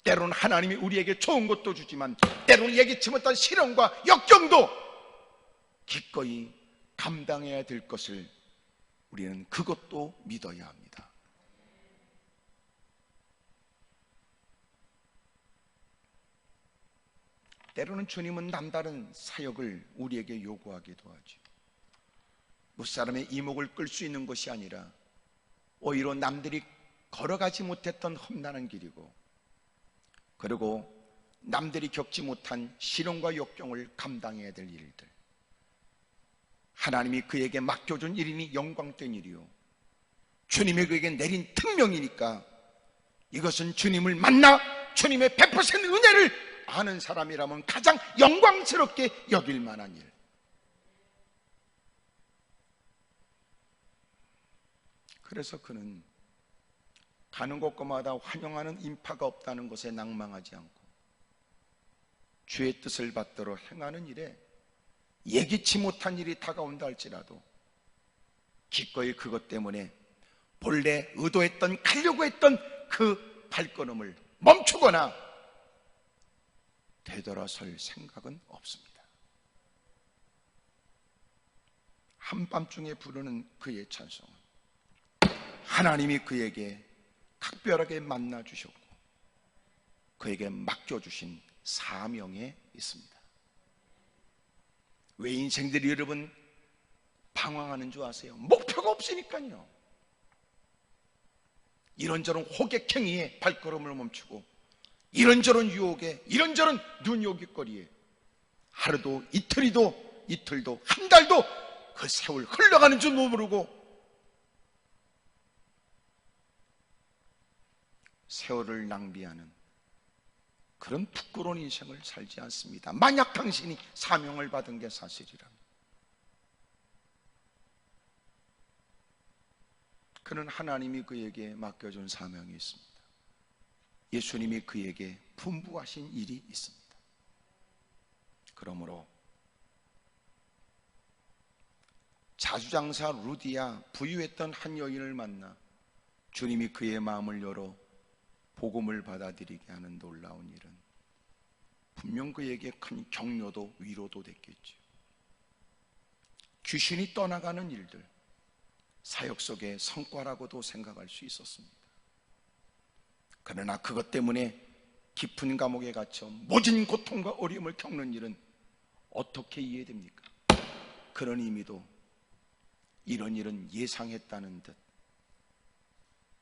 때로는 하나님이 우리에게 좋은 것도 주지만 때로는 예기치 못한 시련과 역경도 기꺼이 감당해야 될 것을 우리는 그것도 믿어야 합니다. 때로는 주님은 남다른 사역을 우리에게 요구하기도 하죠. 무사람의 이목을 끌 수 있는 것이 아니라 오히려 남들이 걸어가지 못했던 험난한 길이고, 그리고 남들이 겪지 못한 시련과 역경을 감당해야 될 일들, 하나님이 그에게 맡겨준 일이니 영광된 일이요, 주님이 그에게 내린 특명이니까 이것은 주님을 만나 주님의 100% 은혜를 아는 사람이라면 가장 영광스럽게 여길 만한 일. 그래서 그는 가는 곳마다 환영하는 인파가 없다는 것에 낭망하지 않고 주의 뜻을 받들어 행하는 일에 예기치 못한 일이 다가온다 할지라도 기꺼이 그것 때문에 본래 의도했던, 가려고 했던 그 발걸음을 멈추거나 되돌아설 생각은 없습니다. 한밤중에 부르는 그의 찬송은 하나님이 그에게 각별하게 만나 주셨고 그에게 맡겨주신 사명에 있습니다. 왜 인생들이 여러분 방황하는 줄 아세요? 목표가 없으니까요. 이런저런 호객행위에 발걸음을 멈추고 이런저런 유혹에, 이런저런 눈요깃거리에 하루도 이틀이도 이틀도 한 달도 그 세월 흘러가는 줄도 모르고 세월을 낭비하는 그런 부끄러운 인생을 살지 않습니다. 만약 당신이 사명을 받은 게 사실이라면 그는 하나님이 그에게 맡겨준 사명이 있습니다. 예수님이 그에게 분부하신 일이 있습니다. 그러므로 자주장사 루디아 부유했던 한 여인을 만나 주님이 그의 마음을 열어 복음을 받아들이게 하는 놀라운 일은 분명 그에게 큰 격려도 위로도 됐겠죠. 귀신이 떠나가는 일들, 사역 속의 성과라고도 생각할 수 있었습니다. 그러나 그것 때문에 깊은 감옥에 갇혀 모진 고통과 어려움을 겪는 일은 어떻게 이해됩니까? 그런 의미도 이런 일은 예상했다는 듯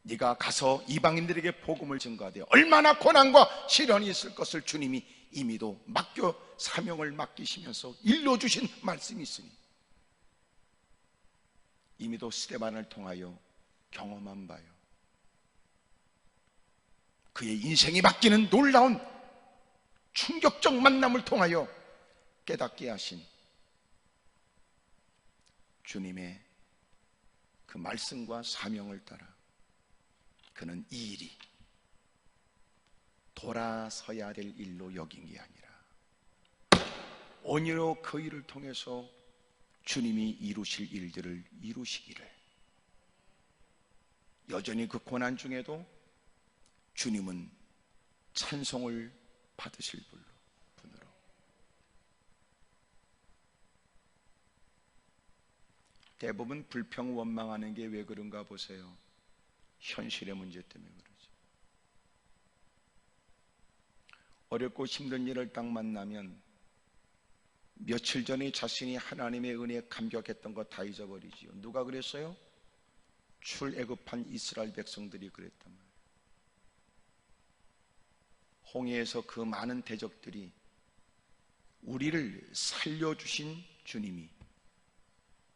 네가 가서 이방인들에게 복음을 증거하되 얼마나 고난과 시련이 있을 것을 주님이 이미도 사명을 맡기시면서 일러주신 말씀이 있으니 이미도 스데반을 통하여 경험한 바요. 그의 인생이 바뀌는 놀라운 충격적 만남을 통하여 깨닫게 하신 주님의 그 말씀과 사명을 따라 그는 이 일이 돌아서야 될 일로 여긴 게 아니라 오히려 그 일을 통해서 주님이 이루실 일들을 이루시기를, 여전히 그 고난 중에도 주님은 찬송을 받으실 분으로 대부분 불평 원망하는 게 왜 그런가 보세요. 현실의 문제 때문에 그러죠. 어렵고 힘든 일을 딱 만나면 며칠 전에 자신이 하나님의 은혜에 감격했던 거 다 잊어버리지요. 누가 그랬어요? 출애굽한 이스라엘 백성들이 그랬단 말이에요. 홍해에서 그 많은 대적들이 우리를 살려주신 주님이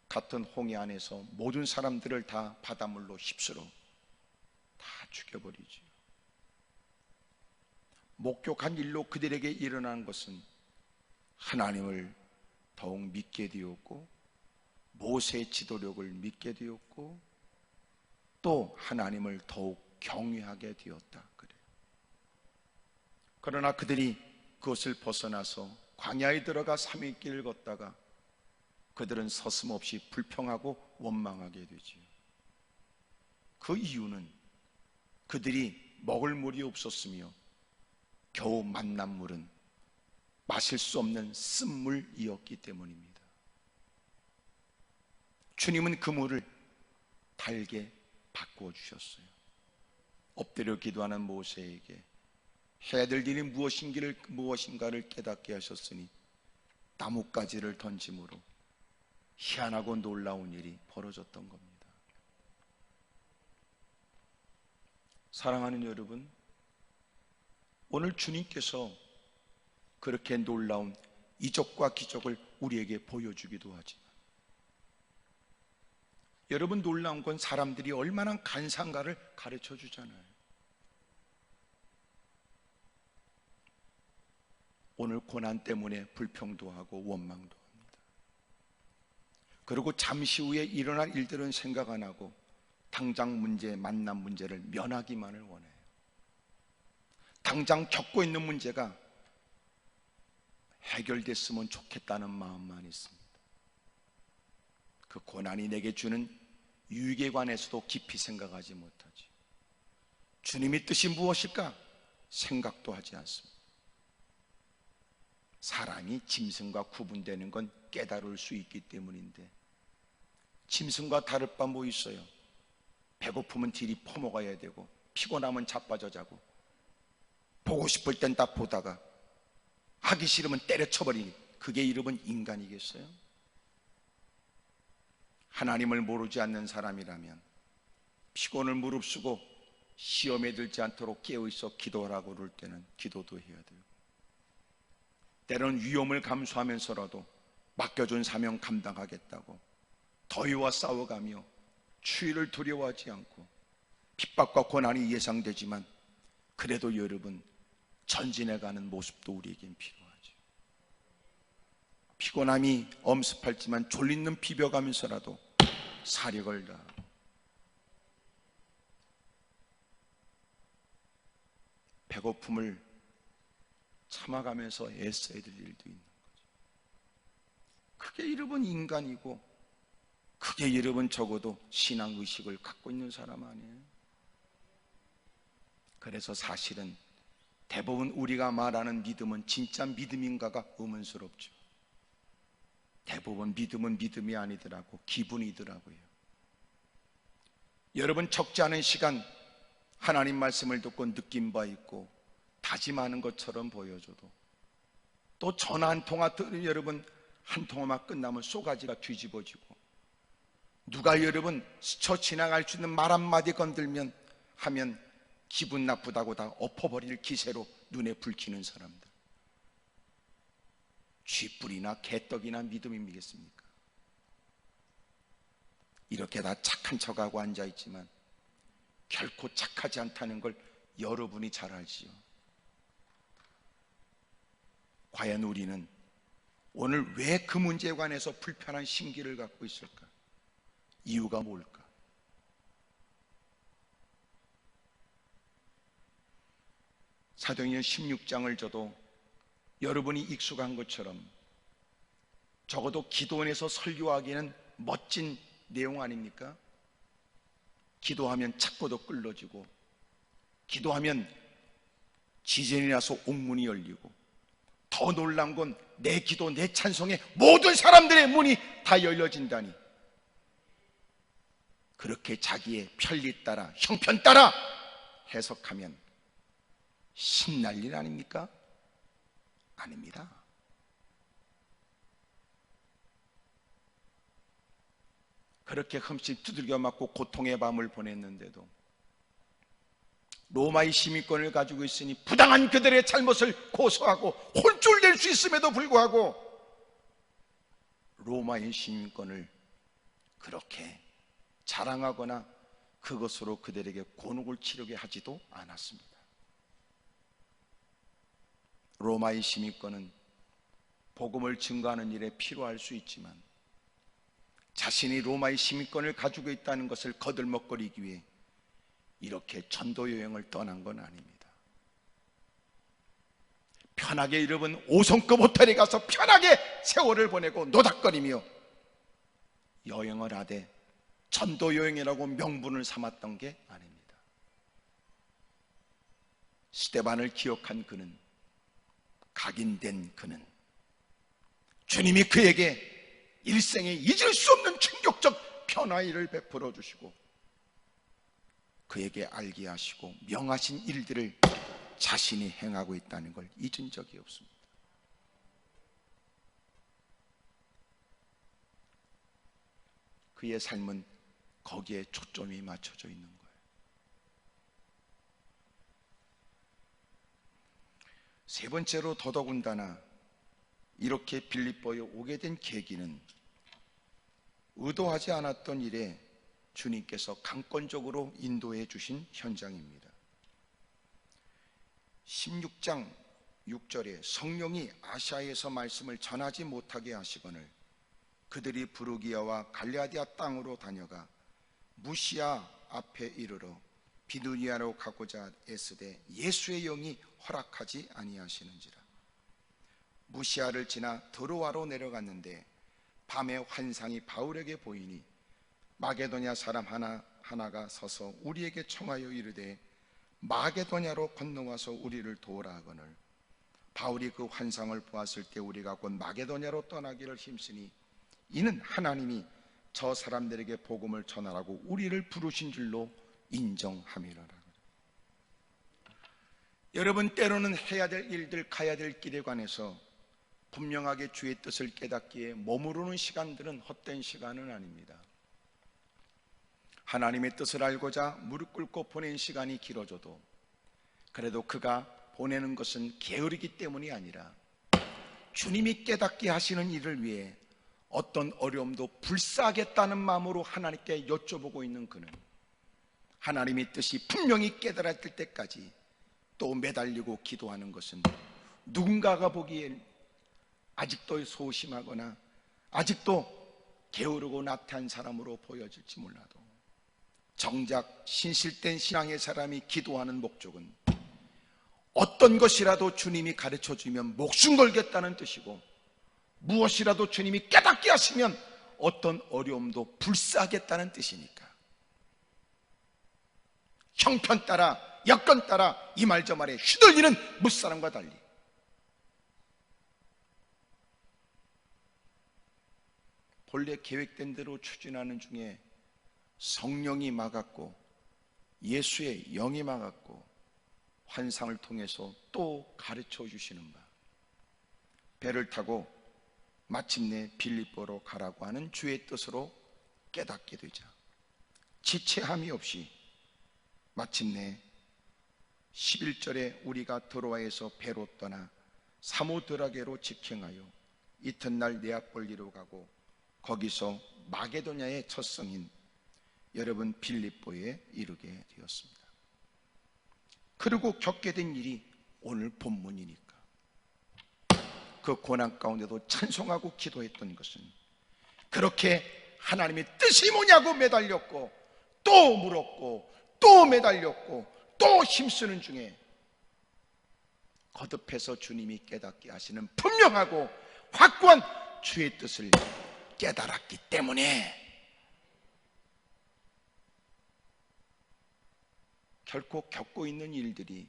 같은 홍해 안에서 모든 사람들을 다 바닷물로 휩쓸어 다 죽여버리죠. 목격한 일로 그들에게 일어난 것은 하나님을 더욱 믿게 되었고 모세의 지도력을 믿게 되었고 또 하나님을 더욱 경외하게 되었다 그래요. 그러나 그들이 그것을 벗어나서 광야에 들어가 3일 길을 걷다가 그들은 서슴없이 불평하고 원망하게 되지요. 그 이유는 그들이 먹을 물이 없었으며 겨우 만난 물은 마실 수 없는 쓴물이었기 때문입니다. 주님은 그 물을 달게 바꾸어 주셨어요. 엎드려 기도하는 모세에게 해야 될 일이 무엇인가를 깨닫게 하셨으니 나뭇가지를 던짐으로 희한하고 놀라운 일이 벌어졌던 겁니다. 사랑하는 여러분, 오늘 주님께서 그렇게 놀라운 이적과 기적을 우리에게 보여주기도 하지만 여러분, 놀라운 건 사람들이 얼마나 간사한가를 가르쳐 주잖아요. 오늘 고난 때문에 불평도 하고 원망도 합니다. 그리고 잠시 후에 일어날 일들은 생각 안 하고 당장 만난 문제를 면하기만을 원해요. 당장 겪고 있는 문제가 해결됐으면 좋겠다는 마음만 있습니다. 그 고난이 내게 주는 유익에 관해서도 깊이 생각하지 못하지. 주님의 뜻이 무엇일까? 생각도 하지 않습니다. 사람이 짐승과 구분되는 건 깨달을 수 있기 때문인데 짐승과 다를 바 뭐 있어요? 배고프면 딜이 퍼먹어야 되고 피곤하면 자빠져 자고 보고 싶을 땐 다 보다가 하기 싫으면 때려쳐버리니 그게 이름은 인간이겠어요? 하나님을 모르지 않는 사람이라면 피곤을 무릅쓰고 시험에 들지 않도록 깨어있어 기도하라고 그럴 때는 기도도 해야 돼요. 때로는 위험을 감수하면서라도 맡겨준 사명 감당하겠다고 더위와 싸워가며 추위를 두려워하지 않고 핍박과 고난이 예상되지만 그래도 여러분 전진해가는 모습도 우리에겐 필요하죠. 피곤함이 엄습할지만 졸린 눈 비벼가면서라도 사력을 다하고 배고픔을 참아가면서 애써야 될 일도 있는 거죠. 그게 여러분 인간이고, 그게 여러분 적어도 신앙의식을 갖고 있는 사람 아니에요? 그래서 사실은 대부분 우리가 말하는 믿음은 진짜 믿음인가가 의문스럽죠. 대부분 믿음은 믿음이 아니더라고, 기분이더라고요. 여러분 적지 않은 시간 하나님 말씀을 듣고 느낀 바 있고 다짐하는 것처럼 보여줘도 또 전화 한 통화 들으면 여러분 한 통화만 끝나면 쏘가지가 뒤집어지고, 누가 여러분 스쳐 지나갈 수 있는 말 한마디 건들면 하면 기분 나쁘다고 다 엎어버릴 기세로 눈에 불 켜는 사람들, 쥐뿔이나 개떡이나 믿음이겠습니까? 이렇게 다 착한 척하고 앉아있지만 결코 착하지 않다는 걸 여러분이 잘 알지요. 과연 우리는 오늘 왜 그 문제에 관해서 불편한 심기를 갖고 있을까? 이유가 뭘까? 사도행전 16장을 저도 여러분이 익숙한 것처럼 적어도 기도원에서 설교하기에는 멋진 내용 아닙니까? 기도하면 찾고도 끌러지고, 기도하면 지진이 나서 옥문이 열리고, 더 놀란 건 내 기도, 내 찬송에 모든 사람들의 문이 다 열려진다니. 그렇게 자기의 편리 따라, 형편 따라 해석하면 신날 일 아닙니까? 아닙니다. 그렇게 흠씩 두들겨 맞고 고통의 밤을 보냈는데도 로마의 시민권을 가지고 있으니 부당한 그들의 잘못을 고소하고 혼쭐낼 수 있음에도 불구하고 로마의 시민권을 그렇게 자랑하거나 그것으로 그들에게 곤혹을 치르게 하지도 않았습니다. 로마의 시민권은 복음을 증거하는 일에 필요할 수 있지만 자신이 로마의 시민권을 가지고 있다는 것을 거들먹거리기 위해 이렇게 전도 여행을 떠난 건 아닙니다. 편하게 여러분 5성급 호텔에 가서 편하게 세월을 보내고 노닥거리며 여행을 하되 전도 여행이라고 명분을 삼았던 게 아닙니다. 스데반을 기억한 그는, 각인된 그는 주님이 그에게 일생에 잊을 수 없는 충격적 변화를 베풀어 주시고 그에게 알게 하시고 명하신 일들을 자신이 행하고 있다는 걸 잊은 적이 없습니다. 그의 삶은 거기에 초점이 맞춰져 있는 거예요. 세 번째로 더더군다나 이렇게 빌립보에 오게 된 계기는 의도하지 않았던 일에 주님께서 강권적으로 인도해 주신 현장입니다. 16장 6절에 성령이 아시아에서 말씀을 전하지 못하게 하시거늘 그들이 부르기아와 갈라디아 땅으로 다녀가 무시아 앞에 이르러 비두니아로 가고자 애쓰되 예수의 영이 허락하지 아니하시는지라. 무시아를 지나 드로아로 내려갔는데 밤에 환상이 바울에게 보이니 마게도냐 사람 하나가 서서 우리에게 청하여 이르되 마게도냐로 건너와서 우리를 도우라 하거늘 바울이 그 환상을 보았을 때 우리가 곧 마게도냐로 떠나기를 힘쓰니 이는 하나님이 저 사람들에게 복음을 전하라고 우리를 부르신 줄로 인정함이라. 여러분, 때로는 해야 될 일들, 가야 될 길에 관해서 분명하게 주의 뜻을 깨닫기에 머무르는 시간들은 헛된 시간은 아닙니다. 하나님의 뜻을 알고자 무릎 꿇고 보낸 시간이 길어져도 그래도 그가 보내는 것은 게으르기 때문이 아니라 주님이 깨닫게 하시는 일을 위해 어떤 어려움도 불사하겠다는 마음으로 하나님께 여쭤보고 있는 그는 하나님의 뜻이 분명히 깨달았을 때까지 또 매달리고 기도하는 것은 누군가가 보기엔 아직도 소심하거나 아직도 게으르고 나태한 사람으로 보여질지 몰라도 정작 신실된 신앙의 사람이 기도하는 목적은 어떤 것이라도 주님이 가르쳐주면 목숨 걸겠다는 뜻이고, 무엇이라도 주님이 깨닫게 하시면 어떤 어려움도 불사하겠다는 뜻이니까 형편 따라 여건 따라 이 말 저 말에 휘둘리는 무사람과 달리 본래 계획된 대로 추진하는 중에 성령이 막았고 예수의 영이 막았고 환상을 통해서 또 가르쳐 주시는 바, 배를 타고 마침내 빌립보로 가라고 하는 주의 뜻으로 깨닫게 되자 지체함이 없이 마침내 11절에 우리가 드로아에서 배로 떠나 사모드라게로 직행하여 이튿날 네아폴리로 가고 거기서 마게도냐의 첫 성인 여러분 빌립보에 이르게 되었습니다. 그리고 겪게 된 일이 오늘 본문이니까 그 고난 가운데도 찬송하고 기도했던 것은 그렇게 하나님의 뜻이 뭐냐고 매달렸고 또 물었고 또 매달렸고 또 힘쓰는 중에 거듭해서 주님이 깨닫게 하시는 분명하고 확고한 주의 뜻을 깨달았기 때문에 결코 겪고 있는 일들이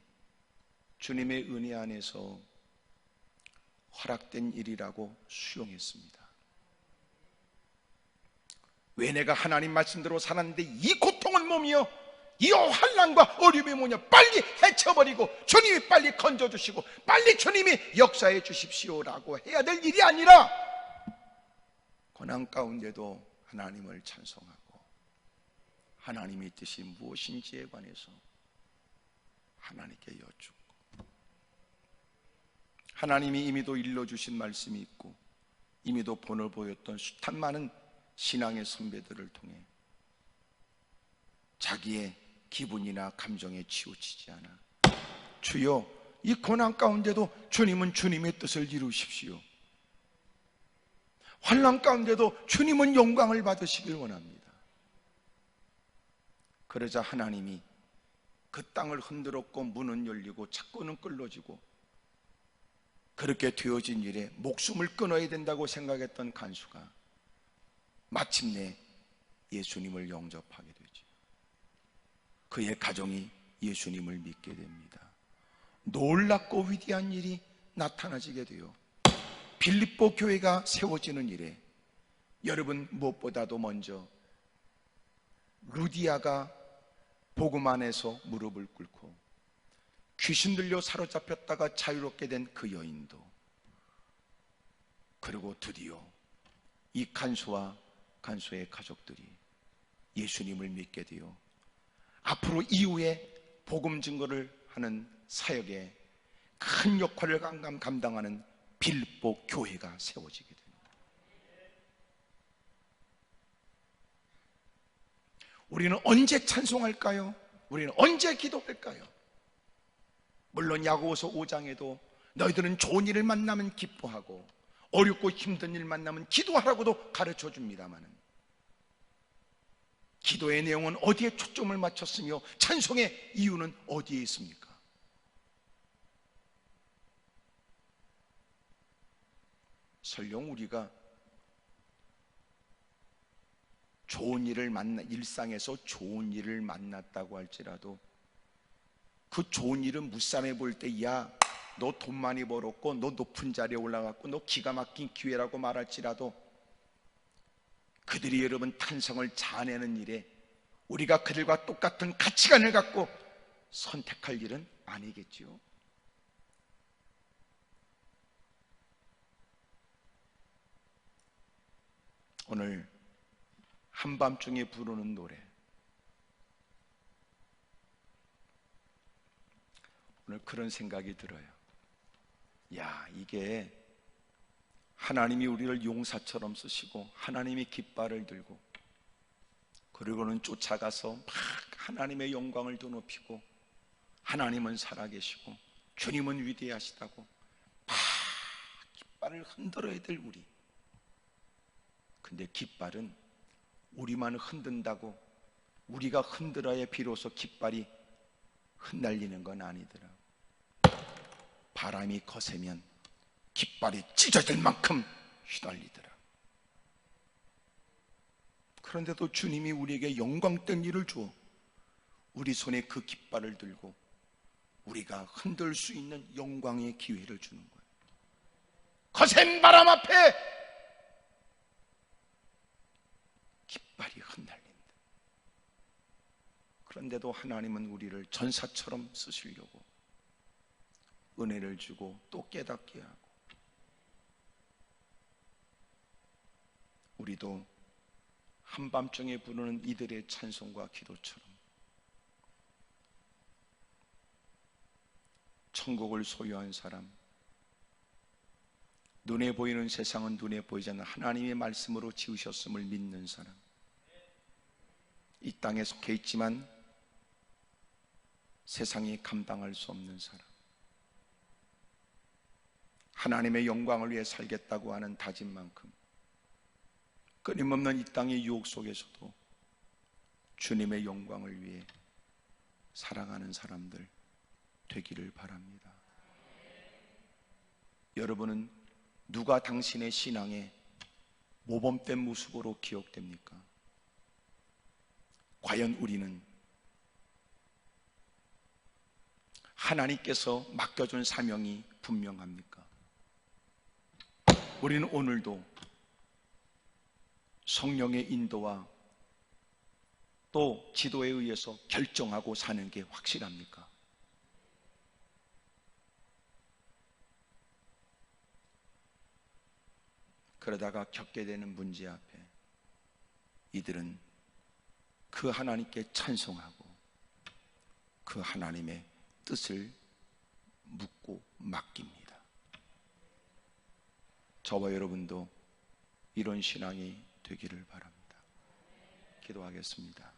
주님의 은혜 안에서 허락된 일이라고 수용했습니다. 왜 내가 하나님 말씀대로 살았는데 이 고통은 몸이요 이 환난과 어려움이 뭐냐, 빨리 헤쳐버리고 주님이 빨리 건져주시고 빨리 주님이 역사해 주십시오라고 해야 될 일이 아니라 고난 가운데도 하나님을 찬송하고 하나님의 뜻이 무엇인지에 관해서 하나님께 여쭙고, 하나님이 이미도 일러주신 말씀이 있고 이미도 본을 보였던 숱한 많은 신앙의 선배들을 통해 자기의 기분이나 감정에 치우치지 않아 주여 이 고난 가운데도 주님은 주님의 뜻을 이루십시오, 환난 가운데도 주님은 영광을 받으시길 원합니다. 그러자 하나님이 그 땅을 흔들었고 문은 열리고 창고는 끌어지고 그렇게 되어진 일에 목숨을 끊어야 된다고 생각했던 간수가 마침내 예수님을 영접하게 되죠. 그의 가정이 예수님을 믿게 됩니다. 놀랍고 위대한 일이 나타나지게 돼요. 빌립보 교회가 세워지는 일에 여러분 무엇보다도 먼저 루디아가 복음 안에서 무릎을 꿇고 귀신 들려 사로잡혔다가 자유롭게 된 그 여인도, 그리고 드디어 이 간수와 간수의 가족들이 예수님을 믿게 되어 앞으로 이후에 복음 증거를 하는 사역에 큰 역할을 감당하는 빌립보 교회가 세워지게 됩니다. 우리는 언제 찬송할까요? 우리는 언제 기도할까요? 물론 야고보서 5장에도 너희들은 좋은 일을 만나면 기뻐하고 어렵고 힘든 일 만나면 기도하라고도 가르쳐 줍니다만 기도의 내용은 어디에 초점을 맞췄으며 찬송의 이유는 어디에 있습니까? 설령 우리가 좋은 일을 일상에서 좋은 일을 만났다고 할지라도 그 좋은 일은 무쌈해 볼 때 야, 너 돈 많이 벌었고 너 높은 자리에 올라갔고 너 기가 막힌 기회라고 말할지라도 그들이 여러분 탄성을 자아내는 일에 우리가 그들과 똑같은 가치관을 갖고 선택할 일은 아니겠지요. 오늘 한밤중에 부르는 노래, 오늘 그런 생각이 들어요. 야, 이게 하나님이 우리를 용사처럼 쓰시고 하나님이 깃발을 들고 그리고는 쫓아가서 막 하나님의 영광을 더 높이고 하나님은 살아계시고 주님은 위대하시다고 막 깃발을 흔들어야 될 우리. 근데 깃발은 우리만 흔든다고 우리가 흔들어야 비로소 깃발이 흩날리는 건 아니더라. 바람이 거세면 깃발이 찢어질 만큼 휘날리더라. 그런데도 주님이 우리에게 영광된 일을 주어 우리 손에 그 깃발을 들고 우리가 흔들 수 있는 영광의 기회를 주는 거예요. 거센 바람 앞에 깃발이 흩날린다. 그런데도 하나님은 우리를 전사처럼 쓰시려고 은혜를 주고 또 깨닫게 하고, 우리도 한밤중에 부르는 이들의 찬송과 기도처럼 천국을 소유한 사람, 눈에 보이는 세상은 눈에 보이지 않는 하나님의 말씀으로 지으셨음을 믿는 사람, 이 땅에 속해 있지만 세상이 감당할 수 없는 사람, 하나님의 영광을 위해 살겠다고 하는 다짐만큼 끊임없는 이 땅의 유혹 속에서도 주님의 영광을 위해 살아가는 사람들 되기를 바랍니다. 여러분은 누가 당신의 신앙의 모범된 모습으로 기억됩니까? 과연 우리는 하나님께서 맡겨준 사명이 분명합니까? 우리는 오늘도 성령의 인도와 또 지도에 의해서 결정하고 사는 게 확실합니까? 그러다가 겪게 되는 문제 앞에 이들은 그 하나님께 찬송하고 그 하나님의 뜻을 묻고 맡깁니다. 저와 여러분도 이런 신앙이 되기를 바랍니다. 기도하겠습니다.